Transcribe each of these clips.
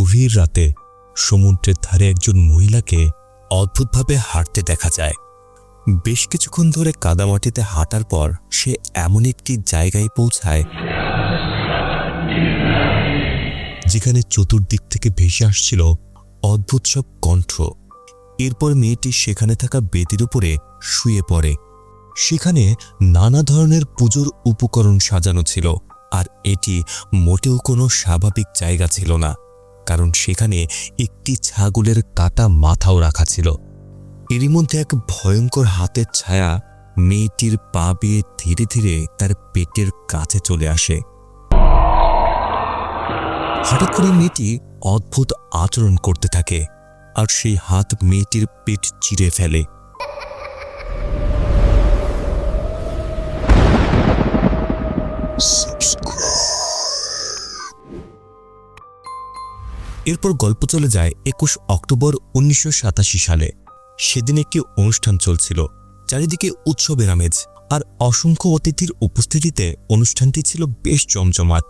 গভীর রাতে সমুদ্রের ধারে একজন মহিলাকে অদ্ভুতভাবে হাঁটতে দেখা যায়। বেশ কিছুক্ষণ ধরে কাদামাটিতে হাঁটার পর সে এমন একটি জায়গায় পৌঁছায় যেখানে চতুর্দিক থেকে ভেসে আসছিল অদ্ভুত সব কণ্ঠ। এরপর মেয়েটি সেখানে থাকা বেদির উপরে শুয়ে পড়ে। সেখানে নানা ধরনের পুজোর উপকরণ সাজানো ছিল, আর এটি মোটেও কোনো স্বাভাবিক জায়গা ছিল না, কারণ সেখানে একটি ছাগলের কাটা মাথাও রাখা ছিল। এরই মধ্যে এক ভয়ঙ্কর হাতের ছায়া মেয়েটির পা বেয়ে ধীরে ধীরে তার পেটের কাছে চলে আসে। হঠাৎ করে মেয়েটি অদ্ভুত আচরণ করতে থাকে, আর সেই হাত মেয়েটির পেট চিরে ফেলে। এরপর গল্প চলে যায় 21 অক্টোবর 1987 সালে। সেদিন একটি অনুষ্ঠান চলছিল, চারিদিকে উৎসবের আমেজ, আর অসংখ্য অতিথির উপস্থিতিতে অনুষ্ঠানটি ছিল বেশ জমজমাট।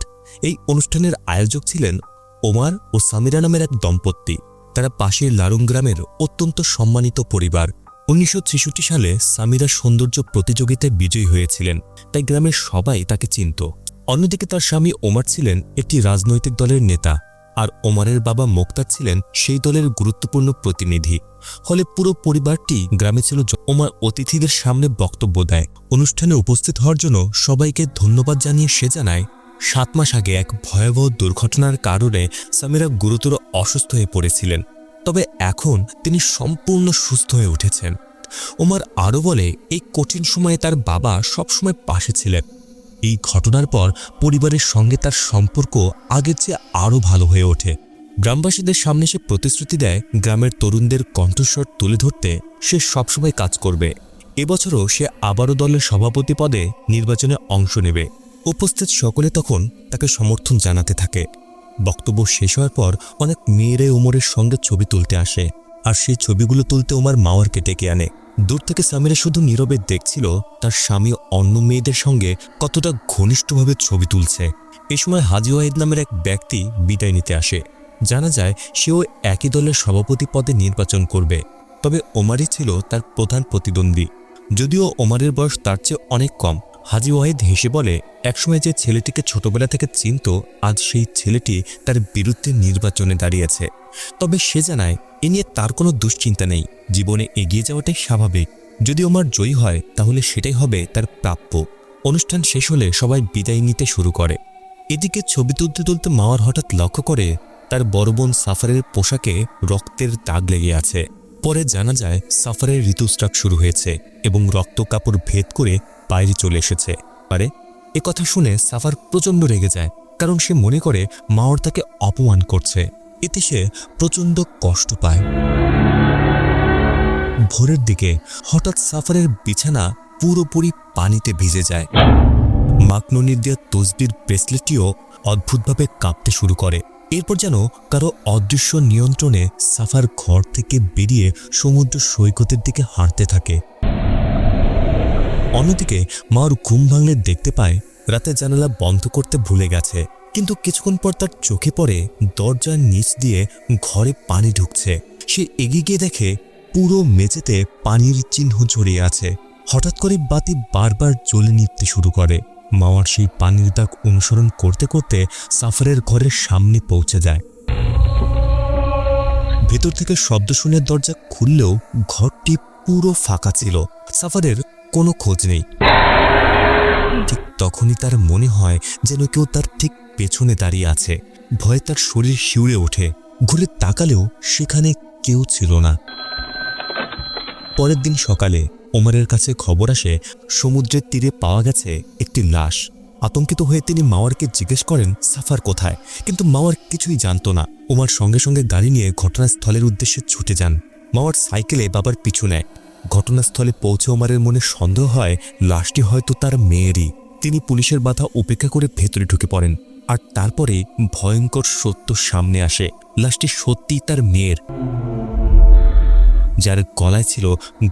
এই অনুষ্ঠানের আয়োজক ছিলেন ওমর ও সামিরা নামের এক দম্পতি। তারা পাশের লারুং গ্রামের অত্যন্ত সম্মানিত পরিবার। 1966 সালে সামিরা সৌন্দর্য প্রতিযোগিতায় বিজয়ী হয়েছিলেন, তাই গ্রামের সবাই তাকে চিনত। অন্যদিকে তার স্বামী ওমর ছিলেন একটি রাজনৈতিক দলের নেতা, আর ওমরের বাবা মোক্তার ছিলেন সেই দলের গুরুত্বপূর্ণ প্রতিনিধি। ফলে পুরো পরিবারটি গ্রামে ছিল। ওমর অতিথিদের সামনে বক্তব্য দেয়। অনুষ্ঠানে উপস্থিত হওয়ার জন্য সবাইকে ধন্যবাদ জানিয়ে সে জানায় 7 মাস আগে এক ভয়াবহ দুর্ঘটনার কারণে সামিরা গুরুতর অসুস্থ হয়ে পড়েছিলেন, তবে এখন তিনি সম্পূর্ণ সুস্থ হয়ে উঠেছেন। ওমর আরও বলে এই কঠিন সময়ে তার বাবা সবসময় পাশে ছিলেন। এই ঘটনার পর পরিবারের সঙ্গে তার সম্পর্ক আগের চেয়ে আরও ভালো হয়ে ওঠে। গ্রামবাসীদের সামনে সে প্রতিশ্রুতি দেয় গ্রামের তরুণদের কণ্ঠস্বর তুলে ধরতে সে সবসময় কাজ করবে। এবছরও সে আবারও দলের সভাপতি পদে নির্বাচনে অংশ নেবে। উপস্থিত সকলে তখন তাকে সমর্থন জানাতে থাকে। বক্তব্য শেষ হওয়ার পর অনেক মেয়েরাই ওমরের সঙ্গে ছবি তুলতে আসে, আর সেই ছবিগুলো তুলতে ওমর মাওয়ারকে ডেকে আনে। দূর থেকে সামিরা শুধু নীরবে দেখছিল তার স্বামী অন্য মেয়েদের সঙ্গে কতটা ঘনিষ্ঠভাবে ছবি তুলছে। এ সময় হাজি ওয়াহিদ নামের এক ব্যক্তি বিদায় নিতে আসে। জানা যায় সেও একই দলের সভাপতি পদে নির্বাচন করবে, তবে ওমরই ছিল তার প্রধান প্রতিদ্বন্দ্বী। যদিও ওমরের বয়স তার চেয়ে অনেক কম। হাজি ওয়াহিদ হেসে বলে একসময় যে ছেলেটিকে ছোটবেলা থেকে চিনত, আজ সেই ছেলেটি তার বিরুদ্ধে নির্বাচনে দাঁড়িয়েছে। তবে সে জানায় এ নিয়ে তার কোনো দুশ্চিন্তা নেই, জীবনে এগিয়ে যাওয়াটাই স্বাভাবিক। যদি ওমর জয়ী হয় তাহলে সেটাই হবে তার প্রাপ্য। অনুষ্ঠান শেষ হলে সবাই বিদায় নিতে শুরু করে। এদিকে ছবি তুলতে তুলতে মাওয়ার হঠাৎ লক্ষ্য করে তার বড় বোন সাফারের পোশাকে রক্তের দাগ লেগে আছে। পরে জানা যায় সাফারের ঋতুস্রাব শুরু হয়েছে এবং রক্ত কাপড় ভেদ করে বাইরে চলে এসেছে। আরে এ কথা শুনে সাফার প্রচণ্ড রেগে যায়, কারণ সে মনে করে মাওয়ার তাকে অপমান করছে। এতে সে প্রচণ্ড কষ্ট পায়। ভোরের দিকে হঠাৎ সাফারের বিছানা পুরোপুরি পানিতে ভিজে যায়। মাকনুনির দেওয়া তসবির ব্রেসলেটটিও অদ্ভুতভাবে কাঁপতে শুরু করে। এরপর যেন কারো অদৃশ্য নিয়ন্ত্রণে সাফার ঘর থেকে বেরিয়ে সমুদ্র সৈকতের দিকে হাঁটতে থাকে। অন্যদিকে মাওয়ার ঘুম ভাঙলে দেখতে পায় রাতে জানালা বন্ধ করতে ভুলে গেছে, কিন্তু কিছুক্ষণ পর তার চোখে পড়ে দরজার নিচ দিয়ে ঘরে পানি ঢুকছে। সে এগিয়ে গিয়ে দেখে পুরো মেঝেতে পানির চিহ্ন জড়িয়ে আছে। হঠাৎ করে বাতি বারবার জ্বলে নিভতে শুরু করে। মাওয়ার সেই পানির দাগ অনুসরণ করতে করতে সাফারের ঘরের সামনে পৌঁছে যায়। ভেতর থেকে শব্দ শুনে দরজা খুললেও ঘরটি পুরো ফাঁকা ছিল। সাফারের কোনো খোঁজ নেই। ঠিক তখনই তার মনে হয় যেন কেউ তার ঠিক পেছনে দাঁড়িয়ে আছে। ভয়ে তার শরীর শিউরে ওঠে। ঘুরে তাকালেও সেখানে কেউ ছিল না। পরের দিন সকালে ওমরের কাছে খবর আসে সমুদ্রের তীরে পাওয়া গেছে একটি লাশ। আতঙ্কিত হয়ে তিনি মাওয়ারকে জিজ্ঞেস করেন সাফার কোথায়, কিন্তু মাওয়ার কিছুই জানত না। ওমর সঙ্গে সঙ্গে গাড়ি নিয়ে ঘটনাস্থলের উদ্দেশ্যে ছুটে যান। মাওয়ার সাইকেলে বাবার পিছু নেয়। ঘটনাস্থলে পৌঁছে ওমরের মনে সন্দেহ হয় লাশটি হয়তো তার মেয়েরই। তিনি পুলিশের বাধা উপেক্ষা করে ভেতরে ঢুকে পড়েন, আর তারপরে ভয়ঙ্কর সত্য সামনে আসে। লাশটি সত্যিই তার মেয়ের, যার গলায় ছিল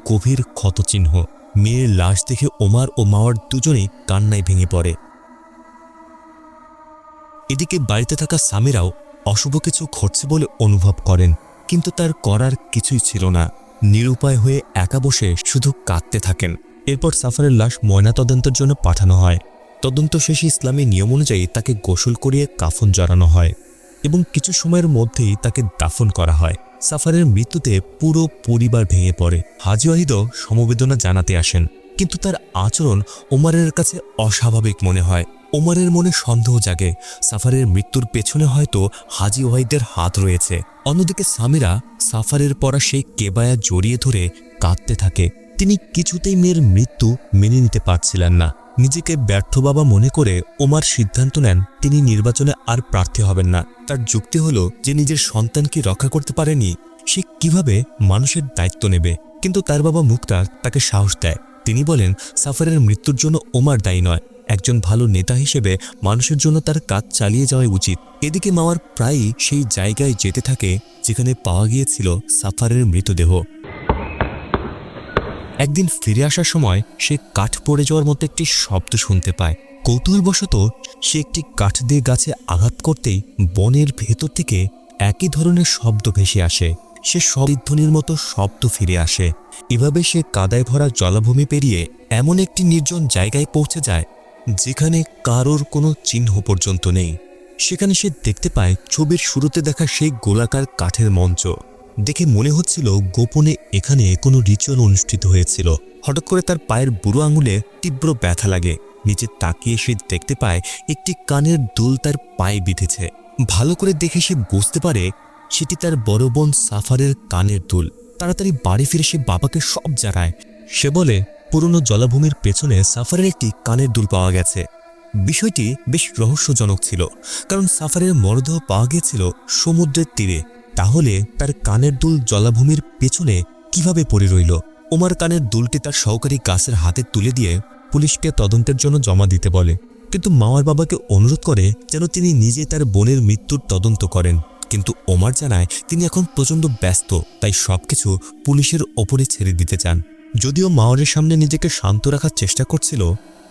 গভীর ক্ষতচিহ্ন। মেয়ের লাশ দেখে ওমর ও মাওয়ার দুজনেই কান্নায় ভেঙে পড়ে। এদিকে বাড়িতে থাকা সামিরাও অশুভ কিছু ঘটছে বলে অনুভব করেন, কিন্তু তার করার কিছুই ছিল না। নিরুপায় হয়ে একা বসে শুধু কাঁদতে থাকেন। এরপর সাফারের লাশ ময়নাতদন্তের জন্য পাঠানো হয়। তদন্ত শেষে ইসলামী নিয়ম অনুযায়ী তাকে গোসল করিয়ে কাফন জড়ানো হয় এবং কিছু সময়ের মধ্যেই তাকে দাফন করা হয়। সাফারের মৃত্যুতে পুরো পরিবার ভেঙে পড়ে। হাজী ওয়াহিদও সমবেদনা জানাতে আসেন, কিন্তু তার আচরণ ওমরের কাছে অস্বাভাবিক মনে হয়। ওমরের মনে সন্দেহ জাগে, সাফারের মৃত্যুর পেছনে হয়তো হাজী ওয়াহিদের হাত রয়েছে। অন্যদিকে সামিরা সাফারের পরা সেই কেবায়া জড়িয়ে ধরে কাঁদতে থাকে। তিনি কিছুতেই মেয়ের মৃত্যু মেনে নিতে পারছিলেন না। নিজেকে ব্যর্থ বাবা মনে করে ওমর সিদ্ধান্ত নেন তিনি নির্বাচনে আর প্রার্থী হবেন না। তার যুক্তি হলো যে নিজের সন্তানকে রক্ষা করতে পারেনি, সে কিভাবে মানুষের দায়িত্ব নেবে। কিন্তু তার বাবা মুক্তার তাকে সাহস দেয়। তিনি বলেন সাফারের মৃত্যুর জন্য ওমর দায়ী নয়, একজন ভালো নেতা হিসেবে মানুষের জন্য তার কাজ চালিয়ে যাওয়া উচিত। এদিকে মাওয়ার প্রায়ই সেই জায়গায় যেতে থাকে যেখানে পাওয়া গিয়েছিল সাফারের মৃতদেহ। একদিন ফিরে আসার সময় সে কাঠ পড়ে যাওয়ার মতো একটি শব্দ শুনতে পায়। কৌতূহলবশত সে একটি কাঠ দিয়ে গাছে আঘাত করতেই বনের ভেতর থেকে একই ধরনের শব্দ ভেসে আসে। সে শব্দধ্বনির মতো শব্দ ফিরে আসে। এভাবে সে কাদায় ভরা জলাভূমি পেরিয়ে এমন একটি নির্জন জায়গায় পৌঁছে যায় যেখানে কারোর কোনো চিহ্ন পর্যন্ত নেই। সেখানে সে দেখতে পায় ছবির শুরুতে দেখা সেই গোলাকার কাঠের মঞ্চ। দেখে মনে হচ্ছিল গোপনে এখানে কোনো রিচুয়াল অনুষ্ঠিত হয়েছিল। হঠাৎ করে তার পায়ের বুড়ো আঙুলে তীব্র ব্যথা লাগে। নিচে তাকিয়ে সে দেখতে পায় একটি কানের দুল তার পায়ে বিঁধেছে। ভালো করে দেখে সে বুঝতে পারে সেটি তার বড় বোন সাফারের কানের দুল। তাড়াতাড়ি বাড়ি ফিরে সে বাবাকে সব জানায়। সে বলে পুরনো জলাভূমির পেছনে সাফারের একটি কানের দুল পাওয়া গেছে। বিষয়টি বেশ রহস্যজনক ছিল, কারণ সাফারের মরদেহ পাওয়া গিয়েছিল সমুদ্রের তীরে। তাহলে তার কানের দুল জলাভূমির পেছনে কিভাবে পড়ে রইল? ওমর কানের দুলটি তার সহকারী গাছের হাতে তুলে দিয়ে পুলিশকে তদন্তের জন্য জমা দিতে বলে, কিন্তু মাওয়ার বাবাকে অনুরোধ করে যেন তিনি নিজে তার বোনের মৃত্যুর তদন্ত করেন। কিন্তু ওমর জানায় তিনি এখন প্রচণ্ড ব্যস্ত, তাই সবকিছু পুলিশের ওপরে ছেড়ে দিতে চান। যদিও মাওয়ারের সামনে নিজেকে শান্ত রাখার চেষ্টা করছিল,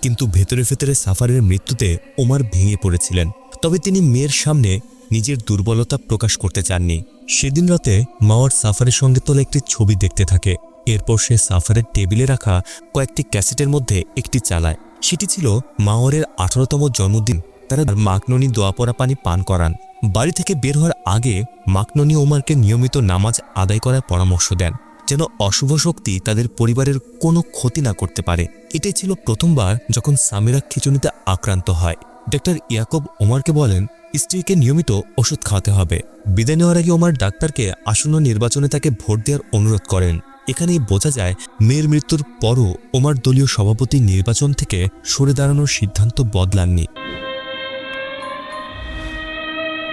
কিন্তু ভেতরে ভেতরে সাফারের মৃত্যুতে ওমর ভেঙে পড়েছিলেন। তবে তিনি মেয়ের সামনে নিজের দুর্বলতা প্রকাশ করতে চাননি। সেদিন রাতে মাওয়ার সাফারের সঙ্গে তোলা একটি ছবি দেখতে থাকে। এরপর সে সাফারের টেবিলে রাখা কয়েকটি ক্যাসেটের মধ্যে একটি চালায়। সেটি ছিল মাওয়ারের 18তম জন্মদিন। তারা মাকননি দোয়া পড়া পানি পান করান। বাড়ি থেকে বের হওয়ার আগে মাকননি ওমরকে নিয়মিত নামাজ আদায় করার পরামর্শ দেন, যেন অশুভ শক্তি তাদের পরিবারের কোনো ক্ষতি না করতে পারে। এটাই ছিল প্রথমবার যখন সামিরা খিঁচুনিতে আক্রান্ত হয়। ডাক্তার ইয়াকুব ওমরকে বলেন স্ত্রীকে নিয়মিত ওষুধ খাওয়াতে হবে। বিদায় নেওয়ার আগে ওমর ডাক্তারকে আসন্ন নির্বাচনে তাকে ভোট দেওয়ার অনুরোধ করেন। এখানেই বোঝা যায় মেয়ের মৃত্যুর পরও ওমর দলীয় সভাপতি নির্বাচন থেকে সরে দাঁড়ানোর সিদ্ধান্ত বদলাননি।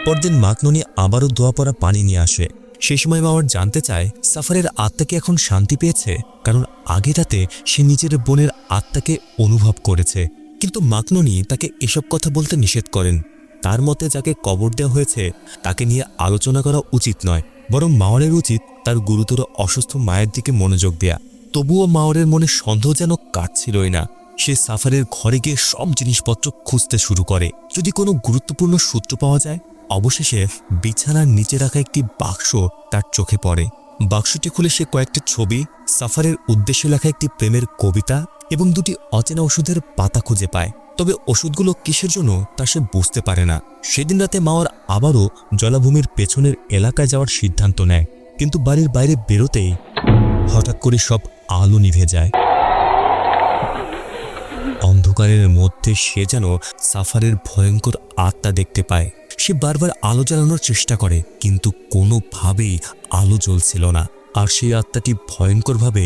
পরদিন মাকননি আবারও দোয়া পড়া পানি নিয়ে আসে। সেই সময় মাওয়ার জানতে চায় সাফারের আত্মা কি এখন শান্তি পেয়েছে, কারণ আগে রাতে সে নিজের বোনের আত্মাকে অনুভব করেছে। কিন্তু মাকননি তাকে এসব কথা বলতে নিষেধ করেন। তার মতে যাকে কবর দেওয়া হয়েছে তাকে নিয়ে আলোচনা করা উচিত নয়, বরং মাওয়ারের উচিত তার গুরুতর অসুস্থ মায়ের দিকে মনোযোগ দেয়া। তবুও মাওয়ারের মনে সন্দেহ যেন কাটছিলই না। সে সাফারের ঘরে গিয়ে সব জিনিসপত্র খুঁজতে শুরু করে, যদি কোনো গুরুত্বপূর্ণ সূত্র পাওয়া যায়। অবশেষে বিছানার নিচে রাখা একটি বাক্স তার চোখে পড়ে। বাক্সটি খুলে সে কয়েকটি ছবি, সাফারের উদ্দেশ্যে লেখা একটি প্রেমের কবিতা এবং দুটি অচেনা ওষুধের পাতা খুঁজে পায়। তবে ওষুধগুলো কিসের জন্য তা সে বুঝতে পারে না। সেদিন রাতে মাওয়ার আবারও জলাভূমির পেছনের এলাকায় যাওয়ার সিদ্ধান্ত নেয়, কিন্তু বাড়ির বাইরে বেরোতেই হঠাৎ করে সব আলো নিভে যায়। অন্ধকারের মধ্যে সে যেন সাফারের ভয়ঙ্কর আত্মা দেখতে পায়। সে বারবার আলো জ্বালানোর চেষ্টা করে, কিন্তু কোনোভাবেই আলো জ্বলছিল না। আর সেই আত্মাটি ভয়ঙ্করভাবে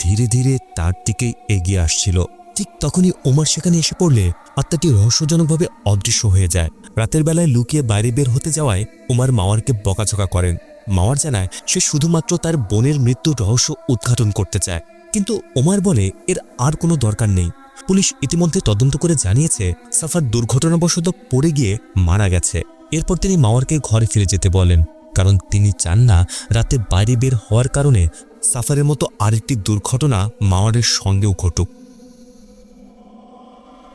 ধীরে ধীরে তার দিকে এগিয়ে আসছিল। ঠিক তখনই ওমর সেখানে এসে পড়লে আত্মাটি রহস্যজনকভাবে অদৃশ্য হয়ে যায়। রাতের বেলায় লুকিয়ে বাইরে বের হতে যাওয়ায় ওমর মাওয়ারকে বকাঝকা করেন। মাওয়ার জানায় সে শুধুমাত্র তার বোনের মৃত্যুর রহস্য উদ্ঘাটন করতে চায়, কিন্তু ওমর বলে এর আর কোনো দরকার নেই। পুলিশ ইতিমধ্যে তদন্ত করে জানিয়েছে সাফার দুর্ঘটনাবশত পড়ে গিয়ে মারা গেছে। এরপর তিনি মাওয়ারকে ঘরে ফিরে যেতে বলেন, কারণ তিনি চান না রাতে বাইরে বের হওয়ার কারণে সাফারের মতো আরেকটি দুর্ঘটনা মাওয়ারের সঙ্গেও ঘটুক।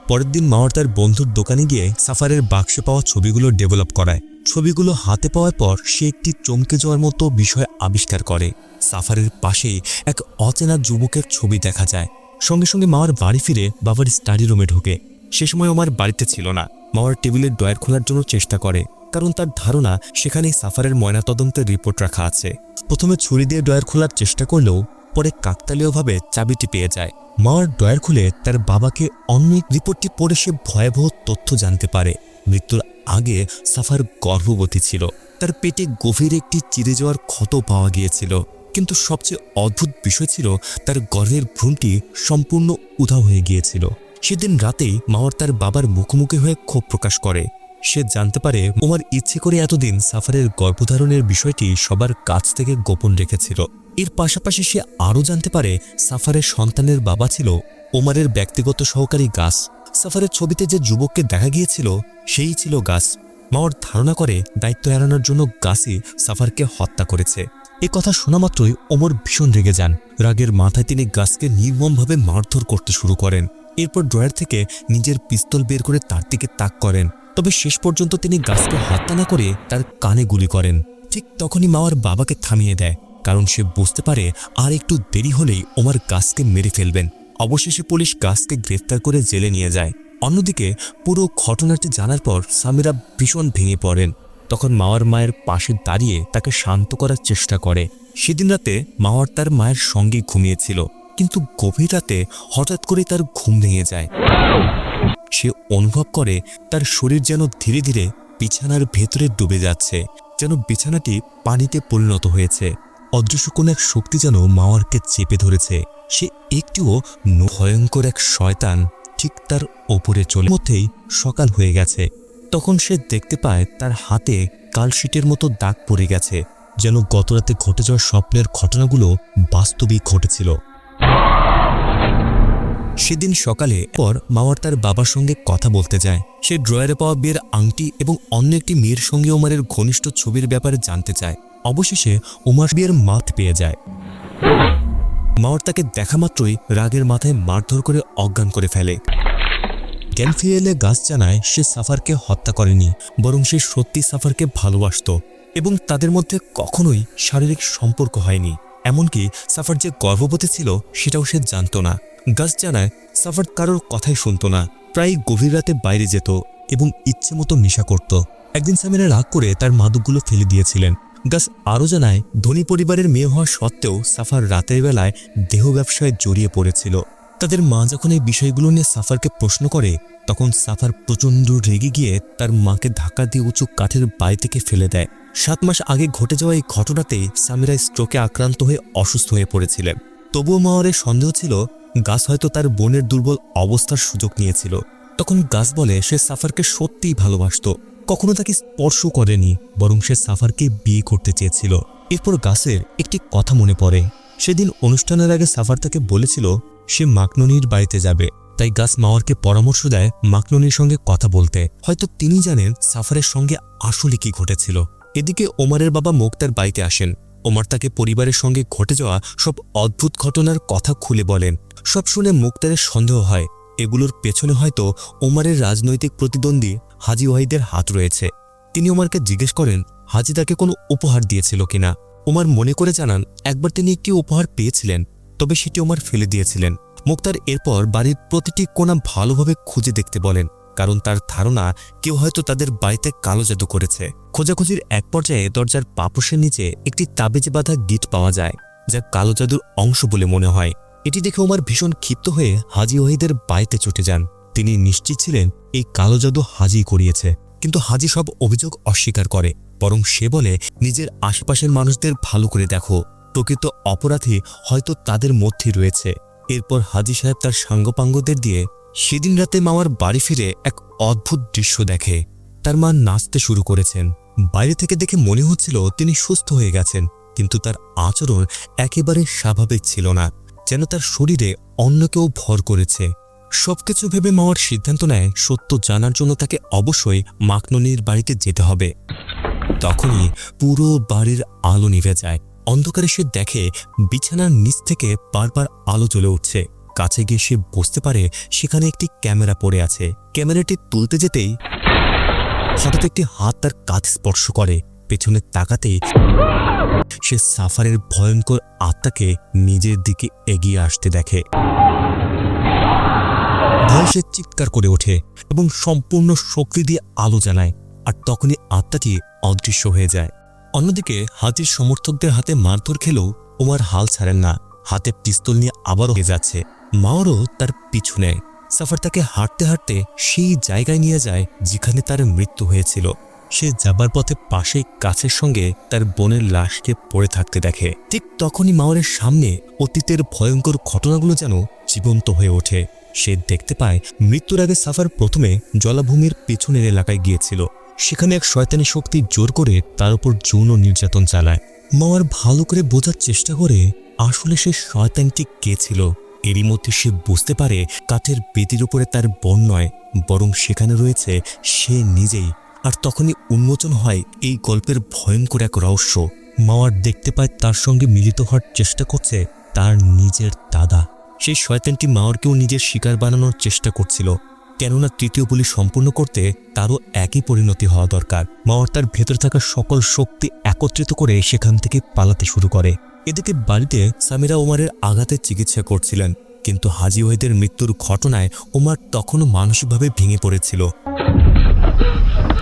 পরের দিন মাওয়ার তার বন্ধুর দোকানে গিয়ে সাফারের বাক্সে পাওয়া ছবিগুলো ডেভেলপ করায়। ছবিগুলো হাতে পাওয়ার পর সে একটি চমকে যাওয়ার মতো বিষয় আবিষ্কার করে। সাফারের পাশেই এক অচেনা যুবকের ছবি দেখা যায়। সঙ্গে সঙ্গে মাওয়ার বাড়ি ফিরে বাবার স্টাডি রুমে ঢোকে। সে সময় আমার বাড়িতে ছিল না। মাওয়ার টেবিলের ড্রয়ার খোলার জন্য চেষ্টা করে, কারণ তার ধারণা সেখানেই সাফারের ময়নাতদন্তের রিপোর্ট রাখা আছে। প্রথমে ছুরি দিয়ে ড্রয়ার খোলার চেষ্টা করলেও পরে কাকতালীয়ভাবে চাবিটি পেয়ে যায়। মাওয়ার ড্রয়ার খুলে তার বাবাকে অন্য রিপোর্টটি পড়ে সে ভয়াবহ তথ্য জানতে পারে। মৃত্যুর আগে সাফার গর্ভবতী ছিল। তার পেটে গভীর একটি চিরে যাওয়ার ক্ষত পাওয়া গিয়েছিল। কিন্তু সবচেয়ে অদ্ভুত বিষয় ছিল তার গর্ভের ভ্রূণটি সম্পূর্ণ উধাও হয়ে গিয়েছিল। সেদিন রাতেই মাওয়ার তার বাবার মুখোমুখি হয়ে ক্ষোভ প্রকাশ করে। সে জানতে পারে ওমর ইচ্ছে করে এতদিন সাফারের গর্ভধারণের বিষয়টি সবার কাছ থেকে গোপন রেখেছিল। এর পাশাপাশি সে আরও জানতে পারে সাফারের সন্তানের বাবা ছিল ওমরের ব্যক্তিগত সহকারী গাস। সাফারের ছবিতে যে যুবককে দেখা গিয়েছিল সেই ছিল গাস। মাওয়ার ধারণা করে দায়িত্ব এড়ানোর জন্য গাসই সাফারকে হত্যা করেছে। এ কথা শোনা মাত্রই ওমর ভীষণ রেগে যান। রাগের মাথায় তিনি গাসকে নির্মমভাবে মারধর করতে শুরু করেন। এরপর ড্রয়ার থেকে নিজের পিস্তল বের করে তার দিকে তাক করেন। তবে শেষ পর্যন্ত তিনি গাসকে হত্যা না করে তার কানে গুলি করেন। ঠিক তখনই মাওয়ার বাবাকে থামিয়ে দেয়, কারণ সে বুঝতে পারে আর একটু দেরি হলেই ওমর গাসকে মেরে ফেলবেন। অবশেষে পুলিশ গাসকে গ্রেফতার করে জেলে নিয়ে যায়। অন্যদিকে পুরো ঘটনাটি জানার পর সামিরা ভীষণ ভেঙে পড়েন। তখন মাওয়ার মায়ের পাশে দাঁড়িয়ে তাকে শান্ত করার চেষ্টা করে। সেদিন রাতে মাওয়ার তার মায়ের সঙ্গে ঘুমিয়েছিল, কিন্তু গভীর রাতে হঠাৎ করে তার ঘুম ভেঙে যায়। সে অনুভব করে তার শরীর যেন ধীরে ধীরে বিছানার ভেতরে ডুবে যাচ্ছে, যেন বিছানাটি পানিতে পরিণত হয়েছে। অদৃশ্য কোন এক শক্তি যেন মাওয়ারকে চেপে ধরেছে। সে একটিও ভয়ঙ্কর এক শয়তান ঠিক তার ওপরে চলে। মধ্যেই সকাল হয়ে গেছে। তখন সে দেখতে পায় তার হাতে কালশিটের মতো দাগ পড়ে গেছে, যেন গতরাতে ঘটে যাওয়া স্বপ্নের ঘটনাগুলো বাস্তবিক ঘটেছিল। সেদিন সকালে পর মাওয়ার তার বাবার সঙ্গে কথা বলতে যায়। সে ড্রয়ারে পাওয়া বিয়ের আংটি এবং অন্য একটি মেয়ের সঙ্গে ওমরের ঘনিষ্ঠ ছবির ব্যাপারে জানতে চায়। অবশেষে ওমর বিয়ের মাঠ পেয়ে যায়। মাওয়ার তাকে দেখা মাত্রই রাগের মাথায় মারধর করে অজ্ঞান করে ফেলে। জ্ঞান ফিরে এলে গাস জানায় সে সাফারকে হত্যা করেনি, বরং সে সত্যি সাফারকে ভালোবাসত এবং তাদের মধ্যে কখনোই শারীরিক সম্পর্ক হয়নি। এমনকি সাফার যে গর্ভবতী ছিল সেটাও সে জানত না। গাস জানায় সাফার কারোর কথাই শুনত না, প্রায় গভীর রাতে বাইরে যেত এবং ইচ্ছে মতো নেশা করত। একদিন সামিরা রাগ করে তার মাদকগুলো ফেলে দিয়েছিলেন। গাস আরও জানায় ধনী পরিবারের মেয়ে হওয়া সত্ত্বেও সাফার রাতের বেলায় দেহ ব্যবসায় জড়িয়ে পড়েছিল। তাদের মা যখন এই বিষয়গুলো নিয়ে সাফারকে প্রশ্ন করে, তখন সাফার প্রচণ্ড রেগে গিয়ে তার মাকে ধাক্কা দিয়ে উঁচু কাঠের বাড়ি থেকে ফেলে দেয়। 7 মাস আগে ঘটে যাওয়া এই ঘটনাতেই সামিরা স্ট্রোকে আক্রান্ত হয়ে অসুস্থ হয়ে পড়েছিলেন। তবুও মাওয়ারের সন্দেহ ছিল গাস হয়তো তার বোনের দুর্বল অবস্থার সুযোগ নিয়েছিল। তখন গাস বলে সে সাফারকে সত্যিই ভালোবাসত, কখনো তাকে স্পর্শ করেনি, বরং সে সাফারকে বিয়ে করতে চেয়েছিল। এরপর গাসের একটি কথা মনে পড়ে। সেদিন অনুষ্ঠানের আগে সাফার তাকে বলেছিল সে মাকননির বাড়িতে যাবে, তাই গাস মাওয়ারকে পরামর্শ দেয় মাকননির সঙ্গে কথা বলতে। হয়তো তিনি জানেন সাফারের সঙ্গে আসলে কি ঘটেছিল। এদিকে ওমরের বাবা মোক্তার বাড়িতে আসেন। ওমর তাকে পরিবারের সঙ্গে ঘটে যাওয়া সব অদ্ভুত ঘটনার কথা খুলে বলেন। সব শুনে মোক্তারের সন্দেহ হয় এগুলোর পেছনে হয়তো ওমরের রাজনৈতিক প্রতিদ্বন্দ্বী হাজি ওয়াহিদের হাত রয়েছে। তিনি ওমরকে জিজ্ঞেস করেন হাজি তাকে কোনো উপহার দিয়েছিল কিনা। ওমর মনে করে জানান একবার তিনি একটি উপহার পেয়েছিলেন, তবে সেটি ওমর ফেলে দিয়েছিলেন। মোক্তার এরপর বাড়ির প্রতিটি কোণা ভালোভাবে খুঁজে দেখতে বলেন, কারণ তার ধারণা কেউ হয়তো তাদের বাড়িতে কালো জাদু করেছে। খোঁজাখুঁজির এক পর্যায়ে দরজার পাপোশের নিচে একটি তাবিজে বাঁধা গিট পাওয়া যায়, যা কালো জাদুর অংশ বলে মনে হয়। এটি দেখে ওমর ভীষণ ক্ষিপ্ত হয়ে হাজি ওয়াহিদের বাড়িতে ছুটে যান। তিনি নিশ্চিত ছিলেন এই কালো জাদু হাজি করিয়েছে, কিন্তু হাজি সব অভিযোগ অস্বীকার করে। বরং সে বলে নিজের আশেপাশের মানুষদের ভালো করে দেখো, প্রকৃত অপরাধী হয়তো তাদের মধ্যে রয়েছে। এরপর হাজি সাহেব তার সাঙ্গপাঙ্গদের দিয়ে সেদিন রাতে মাওয়ার বাড়ি ফিরে এক অদ্ভুত দৃশ্য দেখে। তার মা নাচতে শুরু করেছেন। বাইরে থেকে দেখে মনে হচ্ছিল তিনি সুস্থ হয়ে গেছেন, কিন্তু তার আচরণ একেবারে স্বাভাবিক ছিল না, যেন তার শরীরে অন্য কেউ ভর করেছে। সবকিছু ভেবে মাওয়ার সিদ্ধান্ত নেয় সত্য জানার জন্য তাকে অবশ্যই মাকননির বাড়িতে যেতে হবে। তখনই পুরো বাড়ির আলো নিভে যায়। অন্ধকারে সে দেখে বিছানার নিচ থেকে বারবার আলো জ্বলে উঠছে। কাছে গিয়ে সে বুঝতে পারে সেখানে একটি ক্যামেরা পড়ে আছে। ক্যামেরাটি তুলতে যেতেই হঠাৎ একটি হাত তার কাঁধ স্পর্শ করে। পেছনে তাকাতে সে সাফারের ভয়ঙ্কর আত্মাকে নিজের দিকে এগিয়ে আসতে দেখে। ভয়ে সে চিৎকার করে ওঠে এবং সম্পূর্ণ শক্তি দিয়ে আলো জ্বালায়, আর তখনই আত্মাটি অদৃশ্য হয়ে যায়। অন্যদিকে হাতির সমর্থকদের হাতে মারধর খেলেও ওমর হাল ছাড়েন না। হাতে পিস্তল নিয়ে আবারও এগিয়ে যাচ্ছে। মাওরও তার পিছু নেয়। সাফার তাকে হাঁটতে হাঁটতে সেই জায়গায় নিয়ে যায় যেখানে তার মৃত্যু হয়েছিল। সে যাবার পথে পাশেই গাছের সঙ্গে তার বোনের লাশকে পড়ে থাকতে দেখে। ঠিক তখনই মাওরের সামনে অতীতের ভয়ঙ্কর ঘটনাগুলো যেন জীবন্ত হয়ে ওঠে। সে দেখতে পায় মৃত্যুর আগে সাফার প্রথমে জলাভূমির পেছনের এলাকায় গিয়েছিল। সেখানে এক শয়তানি শক্তি জোর করে তার উপর যৌন নির্যাতন চালায়। মাওয়ার ভালো করে বোঝার চেষ্টা করে আসলে সে শয়তানটি কে ছিল। এরই মধ্যে সে বুঝতে পারে কাঠের বেদির উপরে তার বোন নয়, বরং সেখানে রয়েছে সে নিজেই। আর তখনই উন্মোচন হয় এই গল্পের ভয়ঙ্কর এক রহস্য। মাওয়ার দেখতে পায় তার সঙ্গে মিলিত হওয়ার চেষ্টা করছে তার নিজের দাদা। সেই শয়তানটি মাওয়ারকেও নিজের শিকার বানানোর চেষ্টা করছিল, কেননা তৃতীয় বলি সম্পূর্ণ করতে তারও একই পরিণতি হওয়া দরকার। মাওয়ার তার ভেতরে থাকা সকল শক্তি একত্রিত করে সেখান থেকে পালাতে শুরু করে। এদিকে বাড়িতে সামিরা ওমরের আঘাতের চিকিৎসা করছিলেন, কিন্তু হাজি ওয়াহিদের মৃত্যুর ঘটনায় ওমর তখনও মানসিকভাবে ভেঙে পড়েছিল।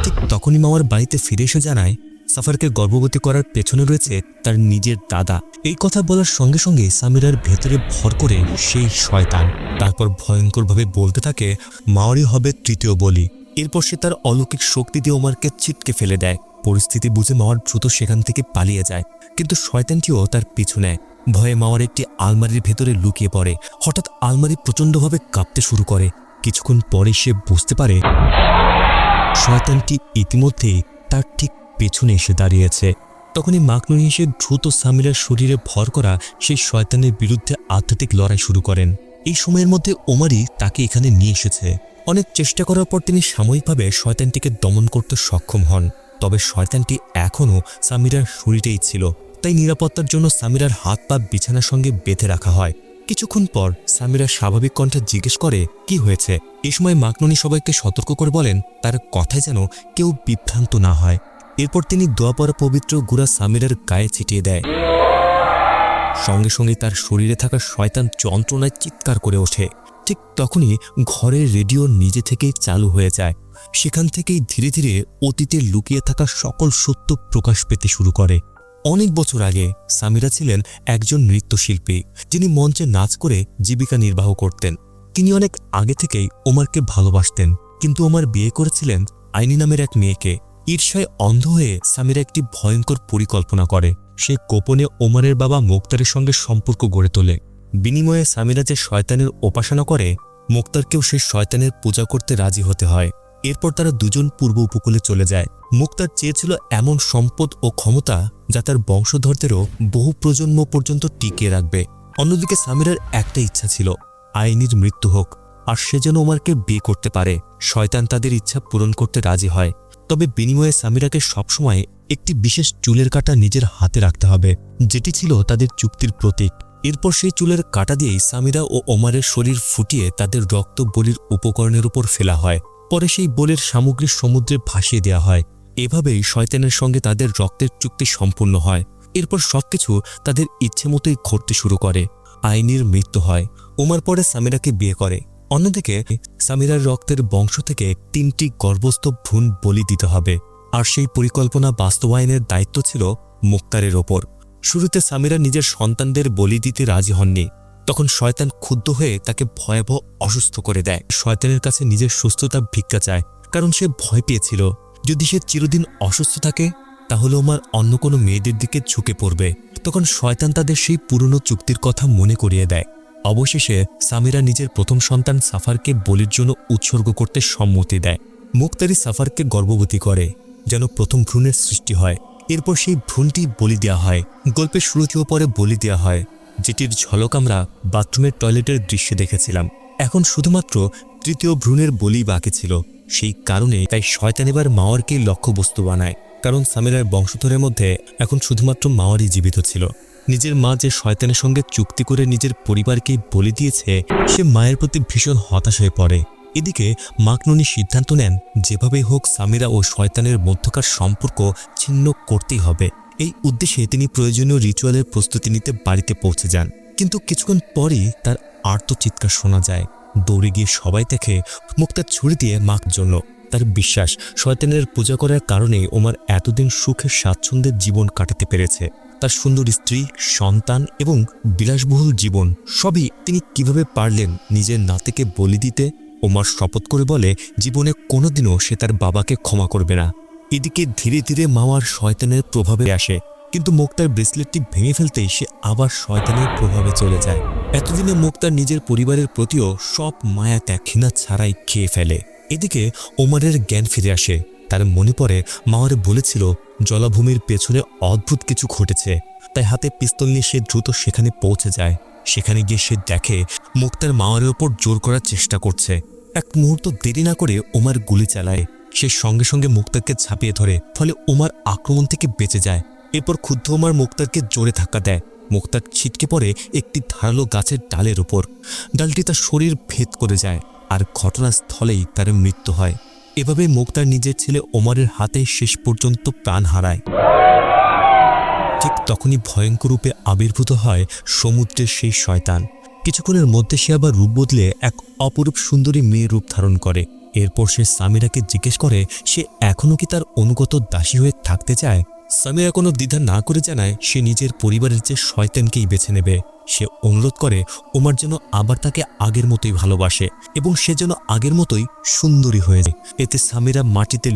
ঠিক তখনই মাওয়ার বাড়িতে ফিরে এসে জানায় সাফারকে গর্ভবতী করার পেছনে রয়েছে তার নিজের দাদা। এই কথা বলার সঙ্গে সঙ্গে সামিরার ভেতরে ভর করে সেই শয়তান। তারপর ভয়ঙ্করভাবে বলতে থাকে মাওয়ারই হবে তৃতীয় বলি। এরপর সে তার অলৌকিক শক্তি দিয়ে ওমরকে ছিটকে ফেলে দেয়। পরিস্থিতি বুঝে মাওয়ার দ্রুত সেখান থেকে পালিয়ে যায়, কিন্তু শয়তানটিও তার পিছু নেয়। ভয়ে মাওয়ার একটি আলমারির ভেতরে লুকিয়ে পড়ে। হঠাৎ আলমারি প্রচণ্ডভাবে কাঁপতে শুরু করে। কিছুক্ষণ পরে সে বুঝতে পারে শয়তানটি ইতিমধ্যেই তার ঠিক পেছনে এসে দাঁড়িয়েছে। তখনই মাকনুনি এসে দ্রুত সামিরার শরীরে ভর করা সেই শয়তানের বিরুদ্ধে আধ্যাত্মিক লড়াই শুরু করেন। এই সময়ের মধ্যে ওমরই তাকে এখানে নিয়ে এসেছে। অনেক চেষ্টা করার পর তিনি সাময়িকভাবে শয়তানটিকে দমন করতে সক্ষম হন। তবে শয়তানটি এখনও সামিরার শরীরেই ছিল, তাই নিরাপত্তার জন্য সামিরার হাত পা বিছানার সঙ্গে বেঁধে রাখা হয়। কিছুক্ষণ পর সামিরা স্বাভাবিক কণ্ঠে জিজ্ঞেস করে কি হয়েছে। এই সময় মাকনুনি সবাইকে সতর্ক করে বলেন তার কথায় যেন কেউ বিভ্রান্ত না হয়। এরপর তিনি দোয়া পড়া পবিত্র গুড়া সামিরার গায়ে ছিটিয়ে দেয়। সঙ্গে সঙ্গে তার শরীরে থাকা শয়তান যন্ত্রণায় চিৎকার করে ওঠে। ঠিক তখনই ঘরের রেডিও নিজে থেকেই চালু হয়ে যায়। সেখান থেকেই ধীরে ধীরে অতীতে লুকিয়ে থাকা সকল সত্য প্রকাশ পেতে শুরু করে। অনেক বছর আগে সামিরা ছিলেন একজন নৃত্যশিল্পী, যিনি মঞ্চে নাচ করে জীবিকা নির্বাহ করতেন। তিনি অনেক আগে থেকেই ওমরকে ভালোবাসতেন, কিন্তু ওমর বিয়ে করেছিলেন আইনি নামের এক মেয়েকে। ঈর্ষায় অন্ধ হয়ে সামিরা একটি ভয়ঙ্কর পরিকল্পনা করে। সে গোপনে ওমরের বাবা মোক্তারের সঙ্গে সম্পর্ক গড়ে তোলে। বিনিময়ে সামিরা যে শয়তানের উপাসনা করে, মোক্তারকেও সেই শয়তানের পূজা করতে রাজি হতে হয়। এরপর তারা দুজন পূর্ব উপকূলে চলে যায়। মোক্তার চেয়েছিল এমন সম্পদ ও ক্ষমতা যা তার বংশধরদেরও বহু প্রজন্ম পর্যন্ত টিকিয়ে রাখবে। অন্যদিকে সামিরার একটা ইচ্ছা ছিল আইনির মৃত্যু হোক, আর সে যেন ওমরকে বিয়ে করতে পারে। শয়তান তাদের ইচ্ছা পূরণ করতে রাজি হয়, তবে বিনিময়ে সামিরাকে সবসময় একটি বিশেষ চুলের কাঁটা নিজের হাতে রাখতে হবে, যেটি ছিল তাদের চুক্তির প্রতীক। এরপর সেই চুলের কাঁটা দিয়েই সামিরা ও ওমরের শরীর ফুটিয়ে তাদের রক্ত বলির উপকরণের উপর ফেলা হয়। পরে সেই বলির সামগ্রী সমুদ্রে ভাসিয়ে দেওয়া হয়। এভাবেই শয়তানের সঙ্গে তাদের রক্তের চুক্তি সম্পূর্ণ হয়। এরপর সবকিছু তাদের ইচ্ছে মতোই ঘটতে শুরু করে। আইনির মৃত্যু হয়। ওমর পরে সামিরাকে বিয়ে করে। অন্যদিকে সামিরার রক্তের বংশ থেকে 3টি গর্ভস্থ ভ্রূণ বলি দিতে হবে, আর সেই পরিকল্পনা বাস্তবায়নের দায়িত্ব ছিল মোক্তারের ওপর। শুরুতে সামিরা নিজের সন্তানদের বলি দিতে রাজি হননি। তখন শয়তান ক্ষুব্ধ হয়ে তাকে ভয়াবহ অসুস্থ করে দেয়। শয়তানের কাছে নিজের সুস্থতা ভিক্ষা চায়, কারণ সে ভয় পেয়েছিল যদি সে চিরদিন অসুস্থ থাকে তাহলে ওমর অন্য কোনো মেয়েদের দিকে ঝুঁকে পড়বে। তখন শয়তান তাদের সেই পুরনো চুক্তির কথা মনে করিয়ে দেয়। অবশেষে সামিরা নিজের প্রথম সন্তান সাফারকে বলির জন্য উৎসর্গ করতে সম্মতি দেয়। মোক্তারি সাফারকে গর্ভবতী করে যেন প্রথম ভ্রূণের সৃষ্টি হয়। এরপর সেই ভ্রূণটি বলি দেওয়া হয়। গল্পের শুরুতেও পরে বলি দেওয়া হয়, যেটির ঝলক আমরা বাথরুমের টয়লেটের দৃশ্যে দেখেছিলাম। এখন শুধুমাত্র তৃতীয় ভ্রূণের বলি বাকি ছিল। সেই কারণে তাই শয়তান এবার মাওয়ারকেই লক্ষ্যবস্তু বানায়, কারণ সামিরার বংশধরের মধ্যে এখন শুধুমাত্র মাওয়ারই জীবিত ছিল। নিজের মা যে শয়তানের সঙ্গে চুক্তি করে নিজের পরিবারকেই বলি দিয়েছে, সে মায়ের প্রতি ভীষণ হতাশ হয়ে পড়ে। এদিকে মাকনুনি সিদ্ধান্ত নেন যেভাবেই হোক সামিরা ও শয়তানের মধ্যকার সম্পর্ক ছিন্ন করতেই হবে। এই উদ্দেশ্যে তিনি প্রয়োজনীয় রিচুয়ালের প্রস্তুতি নিতে বাড়িতে পৌঁছে যান। কিন্তু কিছুক্ষণ পরই তার আর্তচিৎকার শোনা যায়। দৌড়ে গিয়ে সবাই দেখে মুক্তার ছুরি দিয়ে মাক জন্য। তার বিশ্বাস শয়তানের পূজা করার কারণে ওমর এতদিন সুখের স্বাচ্ছন্দ্যের জীবন কাটাতে পেরেছে। তার সুন্দর স্ত্রী, সন্তান এবং বিলাসবহুল জীবন সবই তিনি কিভাবে পারলেন নিজের নাতিকে বলি দিতে। ওমর শপথ করে বলে জীবনে কোনোদিনও সে তার বাবাকে ক্ষমা করবে না। এদিকে ধীরে ধীরে মাওয়ার শয়তানের প্রভাবে আসে, কিন্তু মুক্তার ব্রেসলেটটি ভেঙে ফেলতেই সে আবার শয়তানের প্রভাবে চলে যায়। এতদিনে মুক্তার নিজের পরিবারের প্রতিও সব মায়া ত্যাগ ঘৃণা ছাড়াই খেয়ে ফেলে। এদিকে ওমরের জ্ঞান ফিরে আসে। তার মনে পড়ে মাওয়ারে বলেছিল জলাভূমির পেছনে অদ্ভুত কিছু ঘটেছে। তাই হাতে পিস্তল নিয়ে সে দ্রুত সেখানে পৌঁছে যায়। সেখানে গিয়ে সে দেখে মুক্তার মাওয়ারের ওপর জোর করার চেষ্টা করছে। এক মুহূর্ত দেরি না করে ওমর গুলি চালায়। সে সঙ্গে সঙ্গে মুক্তারকে ঝাঁপিয়ে ধরে, ফলে ওমর আক্রমণ থেকে বেঁচে যায়। এরপর ক্ষুব্ধ ওমর মুক্তারকে জোরে ধাক্কা দেয়। মুক্তার ছিটকে পড়ে একটি ধারালো গাছের ডালের উপর। ডালটি তার শরীর ভেদ করে যায় আর ঘটনাস্থলেই তার মৃত্যু হয়। এভাবে মুক্তার নিজের ছেলে ওমরের হাতে শেষ পর্যন্ত প্রাণ হারায়। ঠিক তখনই ভয়ঙ্কর রূপে আবির্ভূত হয় সমুদ্রের সেই শয়তান। কিছুক্ষণের মধ্যে সে আবার রূপ বদলে এক অপরূপ সুন্দরী মেয়ের রূপ ধারণ করে। এরপর সে সামিরাকে জিজ্ঞেস করে সে এখনও কি তার অনুগত দাসী হয়ে থাকতে চায়। সামিরা কোনো দ্বিধা না করে জানায় সে নিজের পরিবারের যে শয়তানকেই বেছে নেবে। সে অনুরোধ করে ওমর যেন আবার তাকে আগের মতোই ভালোবাসে এবং সে যেন আগের মতোই সুন্দরী হয়ে যায়। এতে সামিরা মাটিতে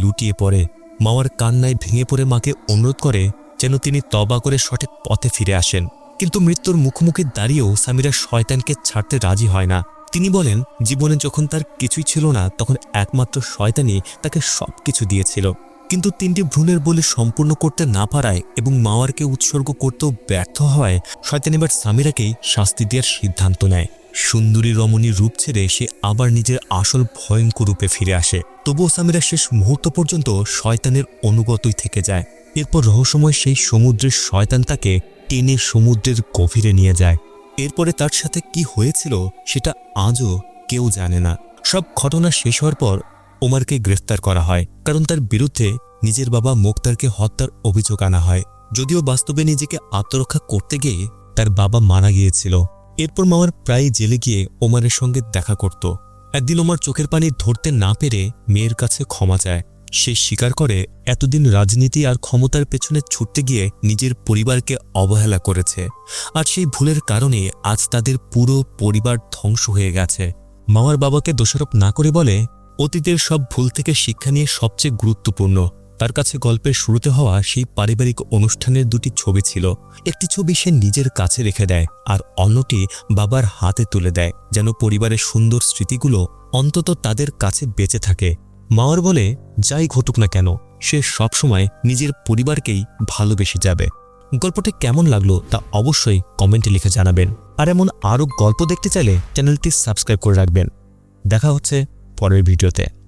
লুটিয়ে পড়ে। মাওয়ার কান্নায় ভেঙে পড়ে মাকে অনুরোধ করে যেন তিনি তওবা করে সঠিক পথে ফিরে আসেন। কিন্তু মৃত্যুর মুখোমুখি দাঁড়িয়েও সামিরা শয়তানকে ছাড়তে রাজি হয় না। তিনি বলেন জীবনে যখন তার কিছুই ছিল না তখন একমাত্র শয়তানই তাকে সবকিছু দিয়েছিল। কিন্তু 3টি ভ্রূণের বলি সম্পূর্ণ করতে না পারায় এবং মাওয়ারকে উৎসর্গ করতেও ব্যর্থ হওয়ায় শয়তান এবার সামিরাকেই শাস্তি দেওয়ার সিদ্ধান্ত নেয়। সুন্দরী রমণীর রূপ ছেড়ে সে আবার নিজের আসল ভয়ঙ্কর রূপে ফিরে আসে। তবুও সামিরা শেষ মুহূর্ত পর্যন্ত শয়তানের অনুগতই থেকে যায়। এরপর রহস্যময় সেই সমুদ্রের শয়তান তাকে টেনে সমুদ্রের গভীরে নিয়ে যায়। এরপরে তার সাথে কি হয়েছিল সেটা আজও কেউ জানে না। সব ঘটনা শেষ হওয়ার পর ওমরকে গ্রেফতার করা হয়, কারণ তার বিরুদ্ধে নিজের বাবা মুক্তারকে হত্যার অভিযোগ আনা হয়। যদিও বাস্তবে নিজেকে আত্মরক্ষা করতে গিয়ে তার বাবা মারা গিয়েছিল। এরপর মাওয়ার প্রায় জেলে গিয়ে ওমরের সঙ্গে দেখা করত। একদিন ওমর চোখের পানি ধরতে না পেরে মেয়ের কাছে ক্ষমা চায়। সে স্বীকার করে এতদিন রাজনীতি আর ক্ষমতার পেছনে ছুটতে গিয়ে নিজের পরিবারকে অবহেলা করেছে, আর সেই ভুলের কারণে আজ তাদের পুরো পরিবার ধ্বংস হয়ে গেছে। মাওয়ার বাবাকে দোষারোপ না করে বলে অতীতের সব ভুল থেকে শিক্ষা নিয়ে সবচেয়ে গুরুত্বপূর্ণ। তার কাছে গল্পের শুরুতে হওয়া সেই পারিবারিক অনুষ্ঠানের 2টি ছবি ছিল। একটি ছবি সে নিজের কাছে রেখে দেয় আর অন্যটি বাবার হাতে তুলে দেয়, যেন পরিবারের সুন্দর স্মৃতিগুলো অন্তত তাদের কাছে বেঁচে থাকে। মাওয়ার বলে যাই ঘটুক না কেন সে সবসময় নিজের পরিবারকেই ভালোবেসে যাবে। গল্পটি কেমন লাগলো তা অবশ্যই কমেন্টে লিখে জানাবেন। আর এমন আরও গল্প দেখতে চাইলে চ্যানেলটি সাবস্ক্রাইব করে রাখবেন। দেখা হচ্ছে পরের ভিডিওতে।